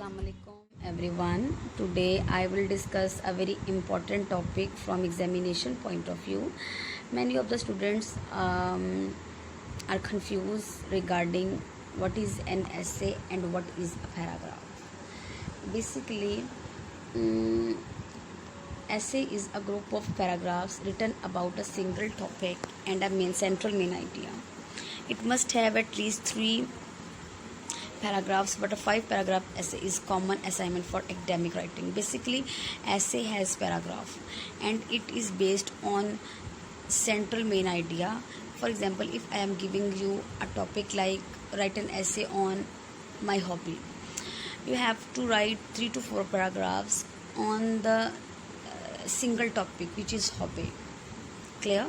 Assalamualaikum everyone. Today I will discuss a very important topic from examination point of view. Many of the students are confused regarding what is an essay and what is a paragraph. Basically, essay is a group of paragraphs written about a single topic and a central main idea. It must have at least 3 paragraphs, but a 5-paragraph essay is common assignment for academic writing. Basically, essay has paragraph and it is based on central main idea. For example, if I am giving you a topic like write an essay on my hobby, you have to write 3 to 4 paragraphs on the single topic, which is hobby. Clear?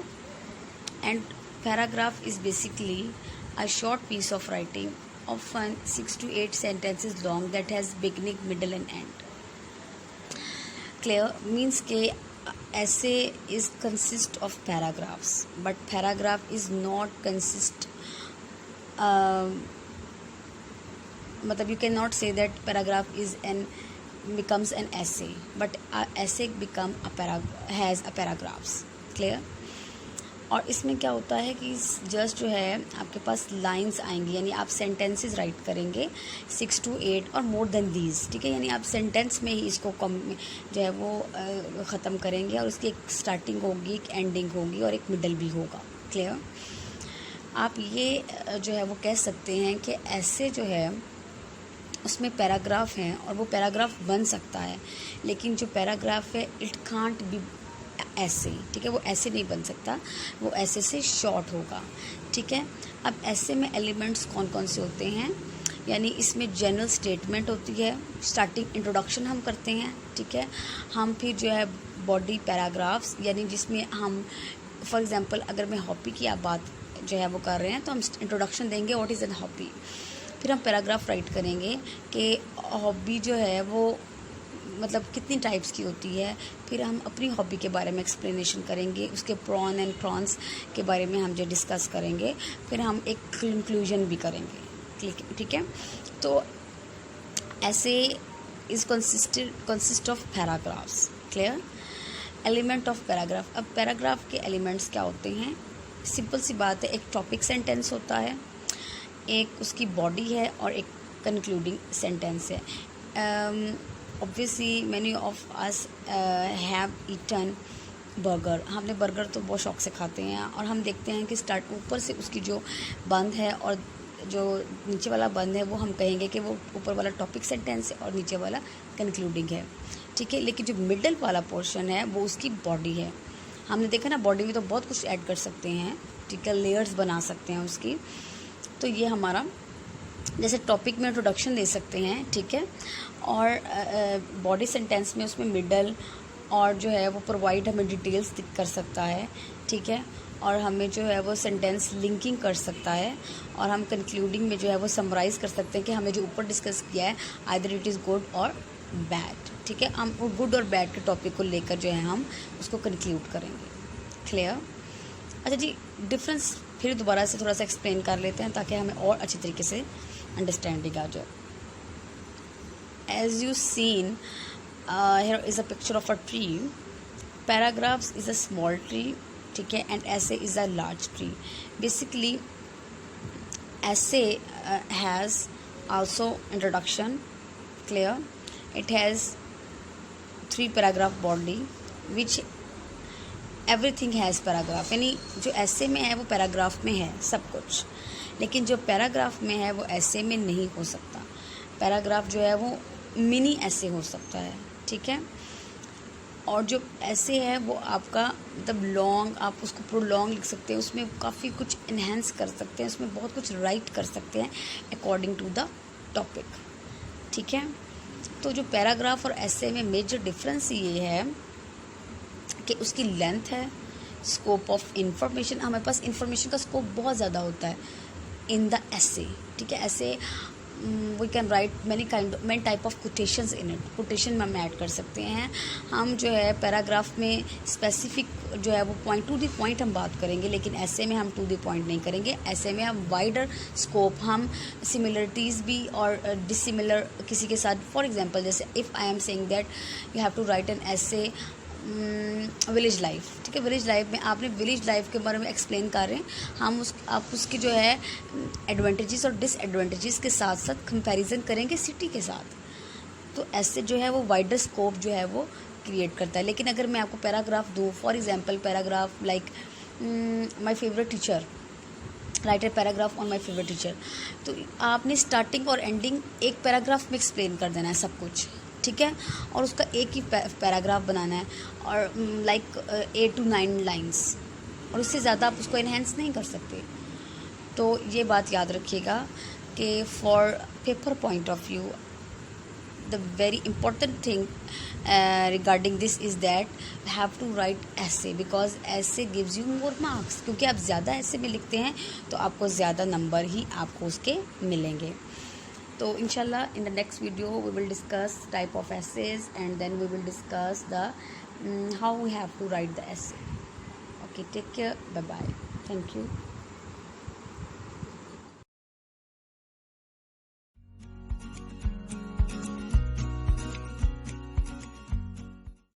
And paragraph is basically a short piece of writing, often 6 to 8 sentences long, that has beginning, middle and end. Clear? Means के essay is consist of paragraphs, but paragraph is not consist मतलब you cannot say that paragraph is becomes an essay, but essay become has a paragraphs. Clear? और इसमें क्या होता है कि just जो है आपके पास लाइंस आएंगी, यानी आप सेंटेंसेस राइट करेंगे 6 to 8 और मोर देन दीज. ठीक है, यानी आप सेंटेंस में ही इसको जो है वो ख़त्म करेंगे और उसकी एक स्टार्टिंग होगी, एक एंडिंग होगी और एक मिडल भी होगा. क्लियर? आप ये जो है वो कह सकते हैं कि ऐसे जो है उसमें पैराग्राफ हैं और वो पैराग्राफ बन सकता है, लेकिन जो पैराग्राफ है इट कांट बी ऐसे. ठीक है, वो ऐसे नहीं बन सकता, वो ऐसे से शॉर्ट होगा. ठीक है, अब ऐसे में एलिमेंट्स कौन कौन से होते हैं, यानी इसमें जनरल स्टेटमेंट होती है, स्टार्टिंग इंट्रोडक्शन हम करते हैं. ठीक है, हम फिर जो है बॉडी पैराग्राफ्स, यानी जिसमें हम फॉर एग्जांपल अगर मैं हॉबी की आप बात जो है वो कर रहे हैं तो हम इंट्रोडक्शन देंगे व्हाट इज़ एन हॉबी. फिर हम पैराग्राफ राइट करेंगे कि हॉबी जो है वो मतलब कितनी टाइप्स की होती है. फिर हम अपनी हॉबी के बारे में एक्सप्लेनेशन करेंगे, उसके प्रॉन एंड प्रॉन्स के बारे में हम जो डिस्कस करेंगे. फिर हम एक कंक्लूजन भी करेंगे. ठीक है, तो ऐसे is consist of paragraphs. Clear? Element of paragraph. अब पैराग्राफ के एलिमेंट्स क्या होते हैं? सिंपल सी बात है, एक टॉपिक सेंटेंस होता है, एक उसकी बॉडी है और एक कंक्लूडिंग सेंटेंस है. Obviously many of us have eaten burger. हमने बर्गर तो बहुत शौक से खाते हैं और हम देखते हैं कि स्टार्ट ऊपर से उसकी जो बंद है और जो नीचे वाला बंद है वो हम कहेंगे कि वो ऊपर वाला टॉपिक सेंटेंस है और नीचे वाला कंक्लूडिंग है. ठीक है, लेकिन जो मिडल वाला पोर्शन है वो उसकी बॉडी है. हमने देखा ना, बॉडी में तो बहुत कुछ ऐड कर सकते हैं. ठीक है, लेयर्स बना सकते हैं उसकी. तो ये हमारा जैसे टॉपिक में इंट्रोडक्शन दे सकते हैं. ठीक है, और बॉडी सेंटेंस में उसमें मिडल और जो है वो प्रोवाइड हमें डिटेल्स कर सकता है. ठीक है, और हमें जो है वो सेंटेंस लिंकिंग कर सकता है, और हम कंक्लूडिंग में जो है वो समराइज़ कर सकते हैं कि हमें जो ऊपर डिस्कस किया है आइदर इट इज़ गुड और बैड. ठीक है, हम वो गुड और बैड के टॉपिक को लेकर जो है हम उसको कंक्लूड करेंगे. क्लियर? अच्छा जी, डिफरेंस फिर दोबारा से थोड़ा सा एक्सप्लेन कर लेते हैं ताकि हमें और अच्छी तरीके से अंडरस्टैंडिंग आ जाए. As you seen, here is a picture of a tree. Paragraphs is a small tree, ठीक है, and essay is a large tree. Basically, essay has also introduction. Clear? It has 3 paragraph body, which everything has paragraph. यानी जो essay में है वो paragraph में है सब कुछ, लेकिन जो पैराग्राफ में है वो ऐसे में नहीं हो सकता. पैराग्राफ जो है वो मिनी ऐसे हो सकता है. ठीक है, और जो ऐसे है वो आपका मतलब लॉन्ग, आप उसको प्रोलॉन्ग लिख सकते हैं, उसमें काफ़ी कुछ इन्हेंस कर सकते हैं, उसमें बहुत कुछ राइट कर सकते हैं अकॉर्डिंग टू द टॉपिक. ठीक है, तो जो पैराग्राफ और ऐसे में मेजर डिफरेंस ये है कि उसकी लेंथ है, स्कोप ऑफ इंफॉर्मेशन. हमारे पास इंफॉर्मेशन का स्कोप बहुत ज़्यादा होता है इन द ऐसे. ठीक है, ऐसे we can write many type of quotations in it, quotation में हम ऐड कर सकते हैं। हम जो है पैराग्राफ में स्पेसिफिक जो है वो पॉइंट टू द पॉइंट हम बात करेंगे, लेकिन ऐसे में हम टू द पॉइंट नहीं करेंगे। ऐसे में हम वाइडर स्कोप, हम सिमिलरिटीज़ भी और डिसिमिलर किसी के साथ, फॉर एग्जांपल जैसे if I am saying that you have to write an essay village life, ठीक है, विलेज लाइफ में आपने विलेज लाइफ के बारे में एक्सप्लेन कर रहे हैं, हम आप उसकी जो है एडवांटेजेस और डिसएडवांटेजेस के साथ साथ कंपैरिजन करेंगे सिटी के साथ। तो ऐसे जो है वो वाइडर स्कोप जो है वो क्रिएट करता है। लेकिन अगर मैं आपको पैराग्राफ दूँ, for example paragraph like my favourite teacher, right a paragraph on my favourite teacher, तो आपने स्टार्टिंग और एंडिंग एक पैराग्राफ में एक्सप्लेन कर देना है सब कुछ, ठीक है, और उसका एक ही पैराग्राफ बनाना है और लाइक 8 to 9 लाइंस, और उससे ज़्यादा आप उसको इन्हेंस नहीं कर सकते। तो ये बात याद रखिएगा कि for paper point of view the very important thing regarding this is that you have to write essay because essay gives you more marks, क्योंकि आप ज़्यादा essay में लिखते हैं तो आपको ज़्यादा नंबर ही आपको उसके मिलेंगे। तो इंशाल्लाह in the next video we will discuss type of essays and then we will discuss the how we have to write the essay. Okay, take care, bye bye, thank you.